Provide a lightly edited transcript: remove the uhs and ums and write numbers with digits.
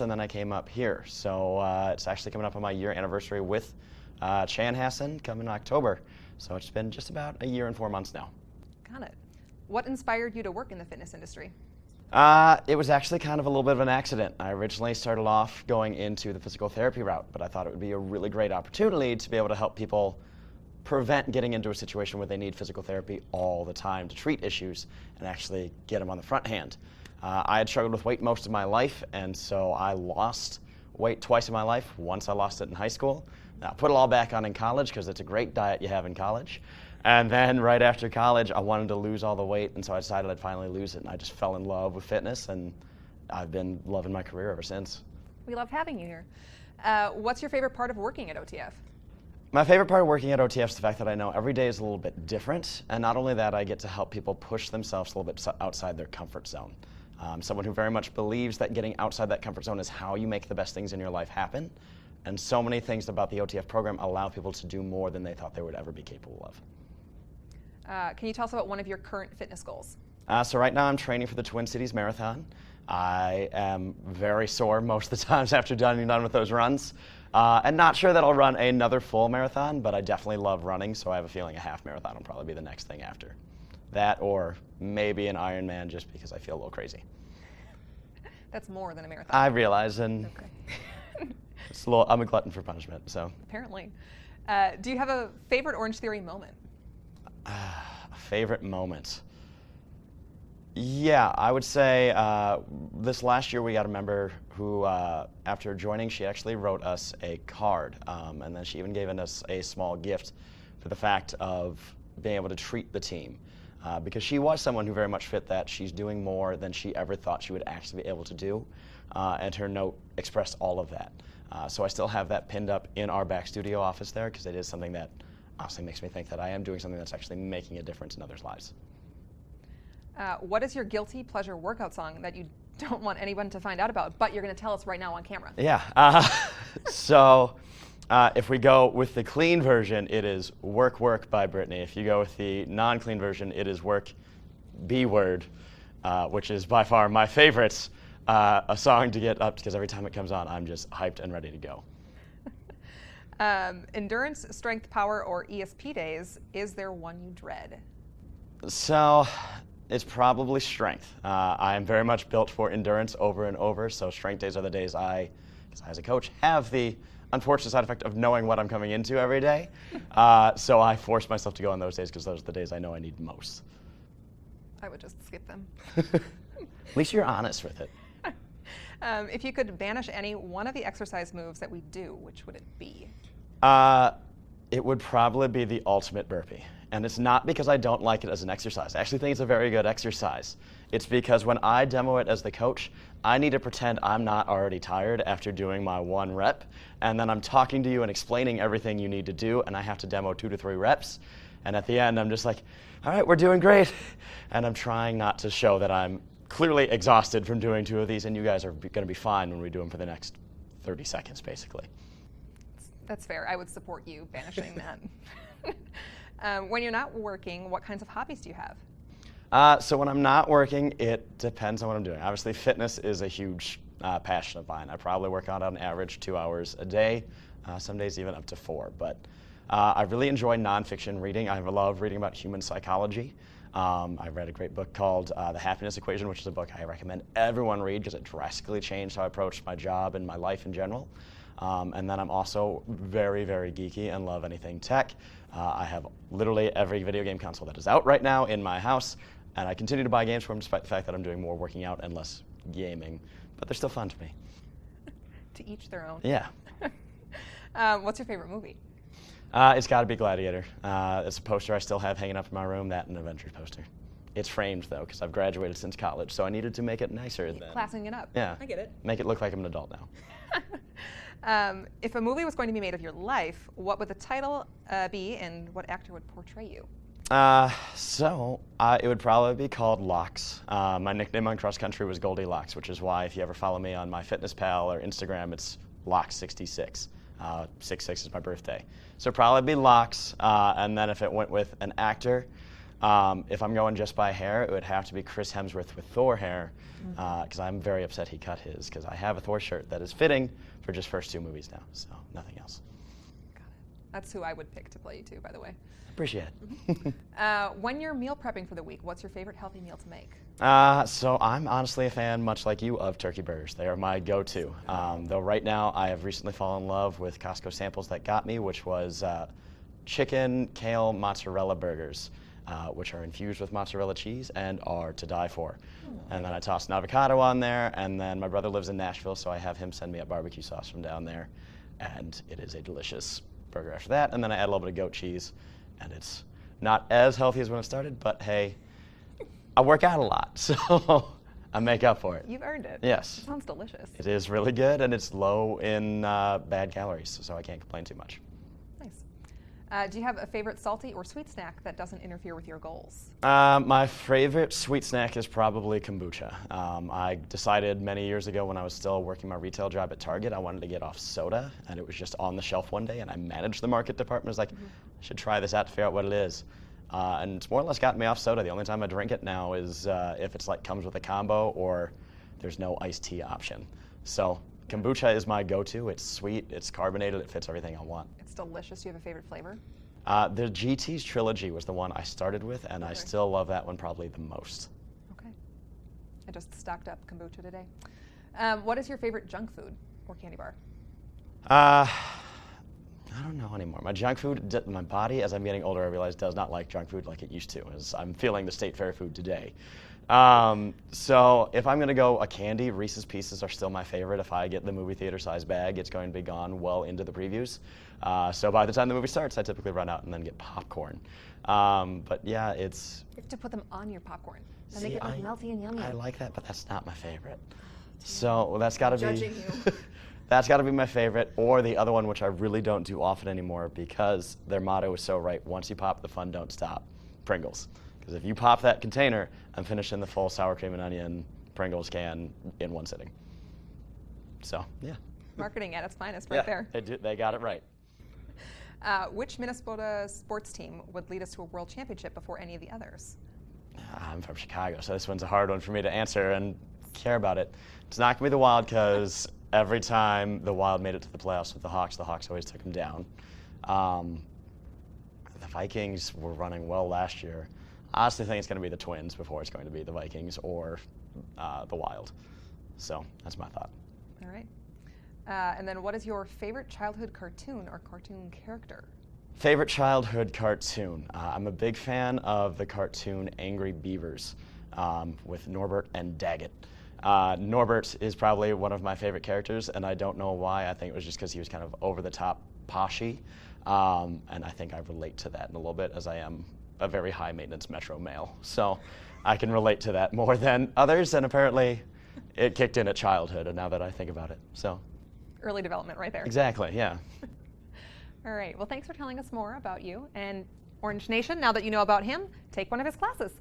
months, and then I came up here. So it's actually coming up on my year anniversary with Chanhassen coming in October. So it's been just about a year and 4 months now. Got it. What inspired you to work in the fitness industry? It was actually kind of a little bit of an accident. I originally started off going into the physical therapy route, but I thought it would be a really great opportunity to be able to help people prevent getting into a situation where they need physical therapy all the time to treat issues and actually get them on the front hand. I had struggled with weight most of my life, and so I lost weight twice in my life. Once I lost it in high school. Now, put it all back on in college because it's a great diet you have in college. And then right after college, I wanted to lose all the weight, and so I decided I'd finally lose it, and I just fell in love with fitness, and I've been loving my career ever since. We love having you here. What's your favorite part of working at OTF? My favorite part of working at OTF is the fact that I know every day is a little bit different, and not only that, I get to help people push themselves a little bit outside their comfort zone. Someone who very much believes that getting outside that comfort zone is how you make the best things in your life happen, and so many things about the OTF program allow people to do more than they thought they would ever be capable of. Can you tell us about one of your current fitness goals? So right now I'm training for the Twin Cities Marathon. I am very sore most of the times after being done with those runs. And not sure that I'll run another full marathon, but I definitely love running, so I have a feeling a half marathon will probably be the next thing after. That or maybe an Ironman just because I feel a little crazy. That's more than a marathon. I realize, and okay. I'm a glutton for punishment, so. Apparently. Do you have a favorite Orangetheory moment? A favorite moment? Yeah, I would say this last year we got a member who, after joining, she actually wrote us a card, and then she even gave us a small gift for the fact of being able to treat the team. Because she was someone who very much fit that. She's doing more than she ever thought she would actually be able to do, and her note expressed all of that. So I still have that pinned up in our back studio office there because it is something that honestly makes me think that I am doing something that's actually making a difference in others' lives. What is your guilty pleasure workout song that you don't want anyone to find out about, but you're going to tell us right now on camera? Yeah. If we go with the clean version, it is Work Work by Britney. If you go with the non-clean version, it is Work B Word, which is by far my favorite a song to get up because every time it comes on, I'm just hyped and ready to go. Endurance, strength, power, or ESP days, is there one you dread? So it's probably strength. I am very much built for endurance over and over, so strength days are the days I, as a coach, have the unfortunate side effect of knowing what I'm coming into every day. So I force myself to go on those days because those are the days I know I need most. I would just skip them. At least you're honest with it. If you could banish any one of the exercise moves that we do, which would it be? It would probably be the ultimate burpee. And it's not because I don't like it as an exercise. I actually think it's a very good exercise. It's because when I demo it as the coach, I need to pretend I'm not already tired after doing my 1 rep. And then I'm talking to you and explaining everything you need to do, and I have to demo 2 to 3 reps. And at the end, I'm just like, all right, we're doing great. And I'm trying not to show that I'm clearly exhausted from doing 2 of these, and you guys are going to be fine when we do them for the next 30 seconds, basically. That's fair. I would support you banishing that. When you're not working, what kinds of hobbies do you have? So when I'm not working, it depends on what I'm doing. Obviously, fitness is a huge passion of mine. I probably work out on average 2 hours a day, some days even up to 4. But I really enjoy nonfiction reading. I love reading about human psychology. I read a great book called The Happiness Equation, which is a book I recommend everyone read because it drastically changed how I approach my job and my life in general. And then I'm also very, very geeky and love anything tech. I have literally every video game console that is out right now in my house, and I continue to buy games for them despite the fact that I'm doing more working out and less gaming. But they're still fun to me. To each their own. Yeah. What's your favorite movie? It's got to be Gladiator. It's a poster I still have hanging up in my room, that and an Avengers poster. It's framed, though, because I've graduated since college, so I needed to make it nicer. Classing it up. Yeah. I get it. Make it look like I'm an adult now. If a movie was going to be made of your life, what would the title be, and what actor would portray you? It would probably be called Locks. My nickname on cross country was Goldilocks, which is why if you ever follow me on my FitnessPal or Instagram, it's Locks66. 6/6 is my birthday. So probably be Locks, and then if it went with an actor, If I'm going just by hair, it would have to be Chris Hemsworth with Thor hair, because I'm very upset he cut his, because I have a Thor shirt that is fitting for just first 2 movies now, so nothing else. Got it. That's who I would pick to play you too, by the way. Appreciate it. When you're meal prepping for the week, what's your favorite healthy meal to make? So I'm honestly a fan, much like you, of turkey burgers. They are my go-to. Though right now I have recently fallen in love with Costco samples that got me, which was chicken, kale, mozzarella burgers, which are infused with mozzarella cheese and are to die for. And then I toss an avocado on there, and then my brother lives in Nashville, so I have him send me a barbecue sauce from down there, and it is a delicious burger after that. And then I add a little bit of goat cheese, and it's not as healthy as when it started, but hey, I work out a lot, so I make up for it. You've earned it. Yes. It sounds delicious. It is really good, and it's low in bad calories, so I can't complain too much. Nice. Do you have a favorite salty or sweet snack that doesn't interfere with your goals? My favorite sweet snack is probably kombucha. I decided many years ago when I was still working my retail job at Target, I wanted to get off soda, and it was just on the shelf one day, and I managed the market department. I was like, I should try this out to figure out what it is. And it's more or less gotten me off soda. The only time I drink it now is if it's like comes with a combo or there's no iced tea option. So kombucha is my go-to. It's sweet, it's carbonated, it fits everything I want. It's delicious. Do you have a favorite flavor? The GT's Trilogy was the one I started with, and I still love that one probably the most. Okay. I just stocked up kombucha today. What is your favorite junk food or candy bar? I don't know anymore. My junk food, my body, as I'm getting older, I realize does not like junk food like it used to, as I'm feeling the state fair food today. So if I'm going to go a candy, Reese's Pieces are still my favorite. If I get the movie theater size bag, it's going to be gone well into the previews. So by the time the movie starts, I typically run out and then get popcorn. But yeah, it's... You have to put them on your popcorn. And make it like melty and yummy. I like that, but that's not my favorite. So that's got to be... Judging you. That's got to be my favorite, or the other one, which I really don't do often anymore because their motto is so right, once you pop, the fun don't stop, Pringles. Because if you pop that container, I'm finishing the full sour cream and onion Pringles can in one sitting. So, yeah. Marketing at its finest right there. They got it right. Which Minnesota sports team would lead us to a world championship before any of the others? I'm from Chicago, so this one's a hard one for me to answer and care about it. It's not going to be the Wild because every time the Wild made it to the playoffs with the Hawks always took them down. The Vikings were running well last year. I honestly think it's going to be the Twins before it's going to be the Vikings or the Wild. So that's my thought. All right. And then what is your favorite childhood cartoon or cartoon character? Favorite childhood cartoon. I'm a big fan of the cartoon Angry Beavers with Norbert and Daggett. Norbert is probably one of my favorite characters, and I don't know why. I think it was just because he was kind of over-the-top poshy, and I think I relate to that in a little bit as I am a very high-maintenance Metro male. So I can relate to that more than others, and apparently it kicked in at childhood, and now that I think about it. So Early development right there. exactly, yeah. All right. Well, thanks for telling us more about you. And Orange Nation, now that you know about him, take one of his classes.